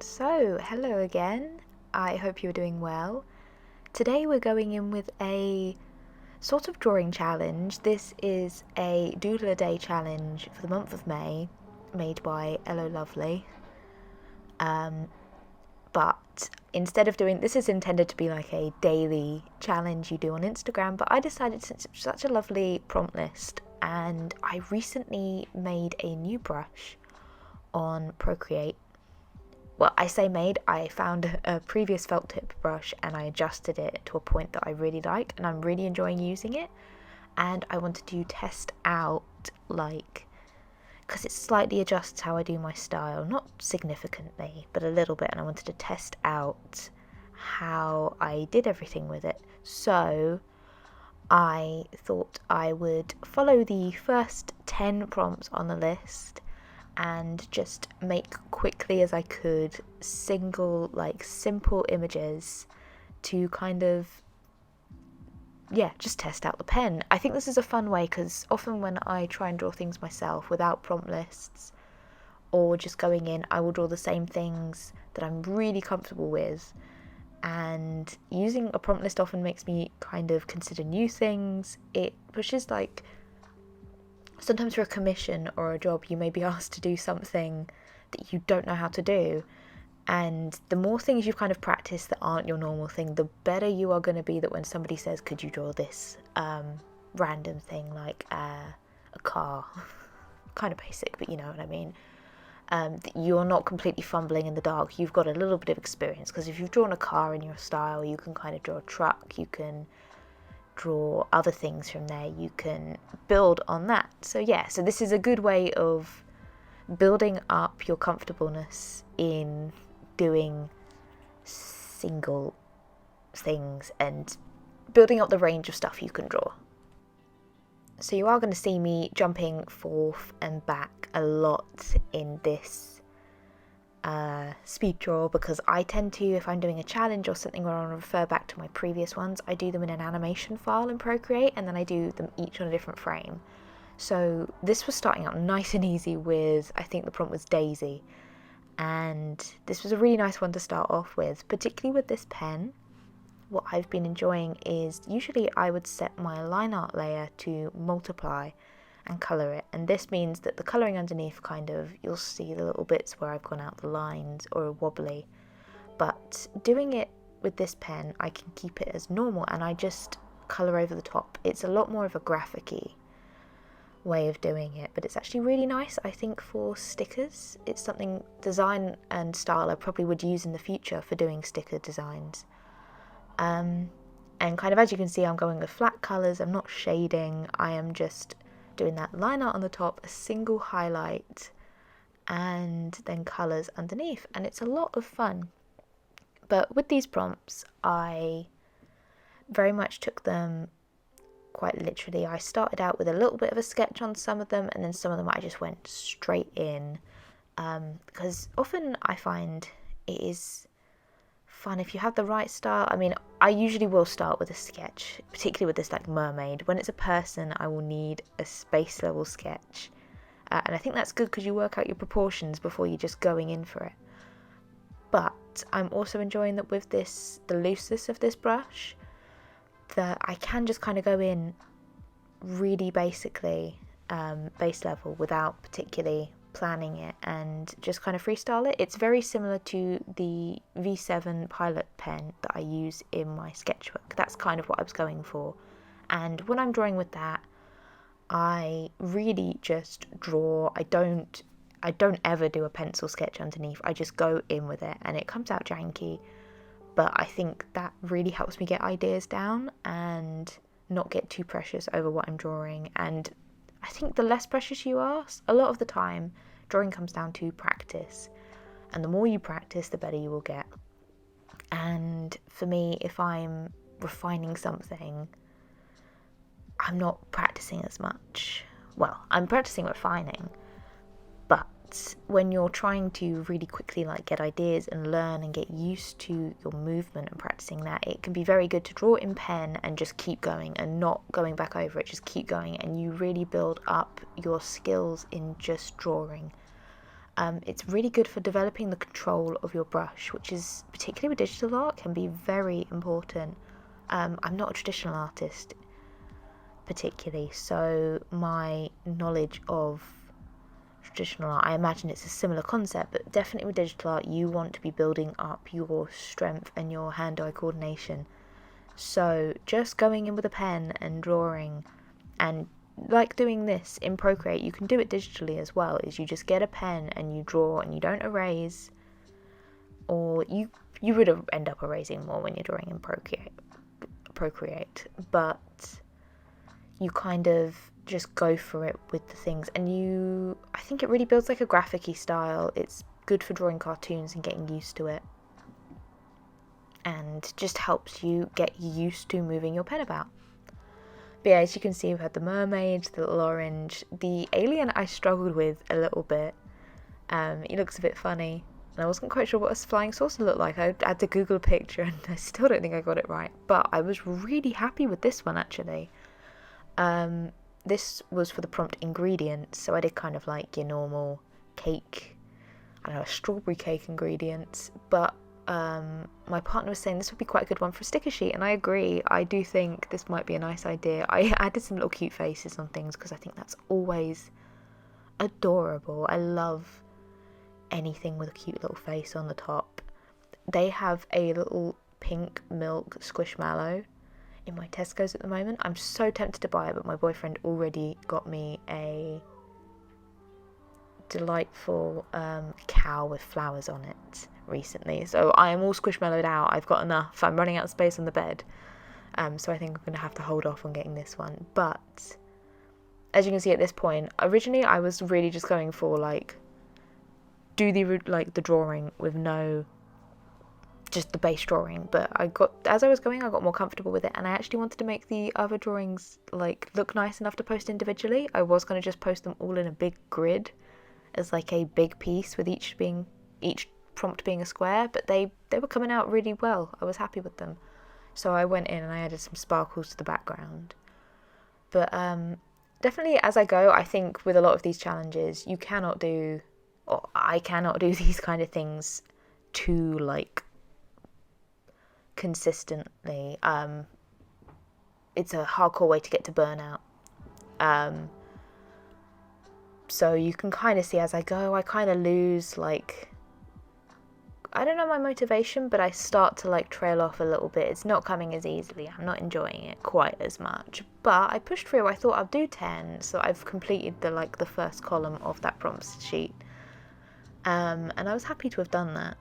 So, hello again. I hope you're doing well. Today we're going in with a sort of drawing challenge. This is a Doodle-a-Day challenge for the month of May, made by ElloLovely. But instead of doing this, is intended to be like a daily challenge you do on Instagram. But I decided, since it's such a lovely prompt list, and I recently made a new brush on Procreate. Well, I say made, I found a previous felt tip brush and I adjusted it to a point that I really like and I'm really enjoying using it. And I wanted to test out, because it slightly adjusts how I do my style, not significantly, but a little bit. And I wanted to test out how I did everything with it. So I thought I would follow the first 10 prompts on the list and just make quickly as I could simple images to just test out the pen. I think this is a fun way because often when I try and draw things myself without prompt lists or just going in, I will draw the same things that I'm really comfortable with, and using a prompt list often makes me kind of consider new things. It pushes sometimes for a commission or a job, you may be asked to do something that you don't know how to do. And the more things you've kind of practiced that aren't your normal thing, the better you are going to be that when somebody says, could you draw this random thing like a car? Kind of basic, but you know what I mean. That you're not completely fumbling in the dark. You've got a little bit of experience, because if you've drawn a car in your style, you can kind of draw a truck, you can draw other things from there, you can build on that. So this is a good way of building up your comfortableness in doing single things and building up the range of stuff you can draw. So you are going to see me jumping forth and back a lot in this speed draw, because I tend to, if I'm doing a challenge or something where I want to refer back to my previous ones, I do them in an animation file in Procreate, and then I do them each on a different frame. So this was starting out nice and easy with, I think the prompt was Daisy, and this was a really nice one to start off with, particularly with this pen. What I've been enjoying is, usually I would set my line art layer to multiply and colour it, and this means that the colouring underneath you'll see the little bits where I've gone out the lines or are wobbly, but doing it with this pen I can keep it as normal and I just colour over the top. It's a lot more of a graphic-y way of doing it, but it's actually really nice, I think, for stickers. It's something, design and style, I probably would use in the future for doing sticker designs. And as you can see, I'm going with flat colours, I'm not shading, I am just doing that line art on the top, a single highlight, and then colours underneath, and it's a lot of fun. But with these prompts, I very much took them quite literally. I started out with a little bit of a sketch on some of them, and then some of them I just went straight in, because often I find it is fun if you have the right style. I mean, I usually will start with a sketch, particularly with this mermaid. When it's a person, I will need a space level sketch, and I think that's good because you work out your proportions before you're just going in for it. But I'm also enjoying that with the looseness of this brush, that I can just kind of go in really basically base level without particularly planning it, and just kind of freestyle it. It's very similar to the V7 Pilot pen that I use in my sketchbook. That's kind of what I was going for, and when I'm drawing with that, I really just draw. I don't ever do a pencil sketch underneath. I just go in with it, and it comes out janky, but I think that really helps me get ideas down and not get too precious over what I'm drawing. And I think the less precious you are, a lot of the time, drawing comes down to practice. And the more you practice, the better you will get. And for me, if I'm refining something, I'm not practicing as much. Well, I'm practicing refining, but when you're trying to really quickly get ideas and learn and get used to your movement and practicing that, it can be very good to draw in pen and just keep going and not going back over it, just keep going, and you really build up your skills in just drawing. It's really good for developing the control of your brush, which is, particularly with digital art, can be very important. I'm not a traditional artist particularly, so my knowledge of traditional art, I imagine it's a similar concept, but definitely with digital art you want to be building up your strength and your hand-eye coordination. So just going in with a pen and drawing, and like doing this in Procreate, you can do it digitally as well, is you just get a pen and you draw and you don't erase, or you would end up erasing more when you're drawing in Procreate, but you kind of just go for it with the things, and I think it really builds like a graphic-y style. It's good for drawing cartoons and getting used to it, and just helps you get used to moving your pen about. But yeah, as you can see, we've had the mermaid, the little orange. The alien I struggled with a little bit. He looks a bit funny, and I wasn't quite sure what a flying saucer looked like. I had to Google a picture, and I still don't think I got it right, but I was really happy with this one actually. This was for the prompt ingredients, so I did kind of like your normal cake, I don't know, strawberry cake ingredients, but my partner was saying this would be quite a good one for a sticker sheet, and I agree. I do think this might be a nice idea. I added some little cute faces on things because I think that's always adorable. I love anything with a cute little face on the top. They have a little pink milk squishmallow in my Tesco's at the moment. I'm so tempted to buy it, but my boyfriend already got me a delightful cow with flowers on it recently, so I am all squishmallowed out. I've got enough. I'm running out of space on the bed, so I think I'm going to have to hold off on getting this one. But as you can see at this point, originally I was really just going for like the drawing with no, just the base drawing, but as I was going, I got more comfortable with it, and I actually wanted to make the other drawings like look nice enough to post individually. I was going to just post them all in a big grid as like a big piece, with each prompt being a square, but they were coming out really well. I was happy with them, so I went in and I added some sparkles to the background. But definitely as I go, I think with a lot of these challenges, I cannot do these kind of things too like consistently. It's a hardcore way to get to burnout. So you can kind of see as I go, I kind of lose, like, I don't know, my motivation, but I start to like trail off a little bit. It's not coming as easily. I'm not enjoying it quite as much, but I pushed through. I thought I'll do 10, so I've completed the first column of that prompt sheet, and I was happy to have done that.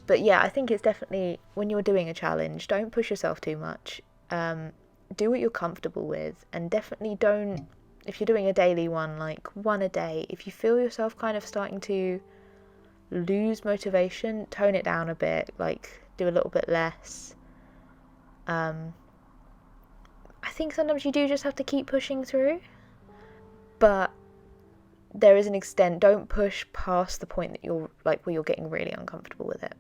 But yeah, I think it's definitely, when you're doing a challenge, don't push yourself too much. Do what you're comfortable with, and definitely don't, if you're doing a daily one, like one a day, if you feel yourself kind of starting to lose motivation, tone it down a bit, like do a little bit less. I think sometimes you do just have to keep pushing through, but there is an extent. Don't push past the point that you're like where you're getting really uncomfortable with it.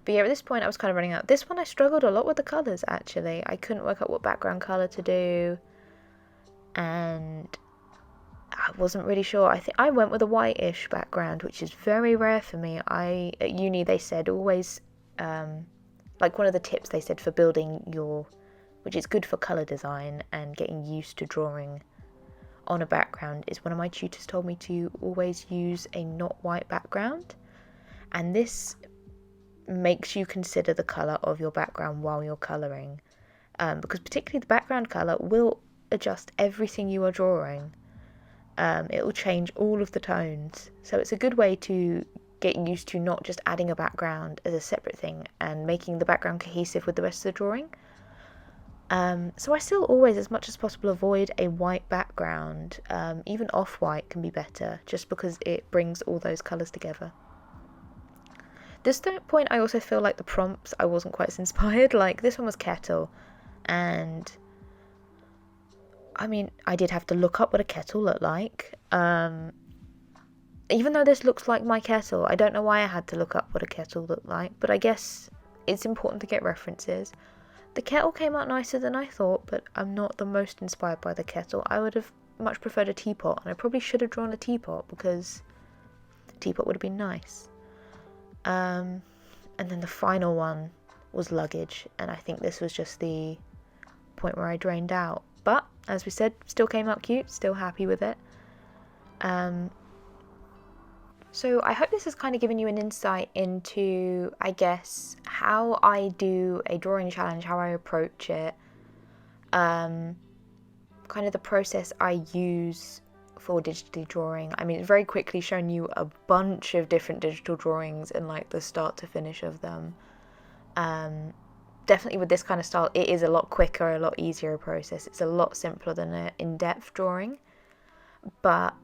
But yeah, at this point I was kind of running out. This one I struggled a lot with the colours actually. I couldn't work out what background colour to do, and I wasn't really sure. I think I went with a whitish background, which is very rare for me. At uni they said always, like one of the tips they said for building which is good for colour design and getting used to drawing on a background, is one of my tutors told me to always use a not white background, and this makes you consider the colour of your background while you're colouring, because particularly the background colour will adjust everything you are drawing. It will change all of the tones, so it's a good way to get used to not just adding a background as a separate thing and making the background cohesive with the rest of the drawing. So I still always, as much as possible, avoid a white background. Even off-white can be better, just because it brings all those colours together. This point I also feel like the prompts I wasn't quite as inspired. Like this one was kettle, and I mean I did have to look up what a kettle looked like. Even though this looks like my kettle, I don't know why I had to look up what a kettle looked like, but I guess it's important to get references. The kettle came out nicer than I thought, but I'm not the most inspired by the kettle. I would have much preferred a teapot, and I probably should have drawn a teapot because Teapot would have been nice. And then the final one was luggage, and I think this was just the point where I drained out. But as we said, still came out cute, still happy with it. So I hope this has kind of given you an insight into, I guess, how I do a drawing challenge, how I approach it, kind of the process I use for digitally drawing. I mean, it's very quickly shown you a bunch of different digital drawings and like the start to finish of them. Definitely with this kind of style, it is a lot quicker, a lot easier a process. It's a lot simpler than an in-depth drawing, but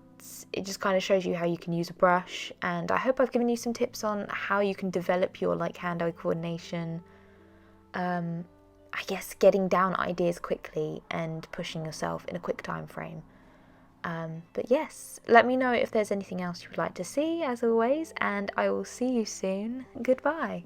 it just kind of shows you how you can use a brush. And I hope I've given you some tips on how you can develop your like hand-eye coordination. I guess getting down ideas quickly and pushing yourself in a quick time frame. But yes, let me know if there's anything else you would like to see, as always, and I will see you soon. Goodbye.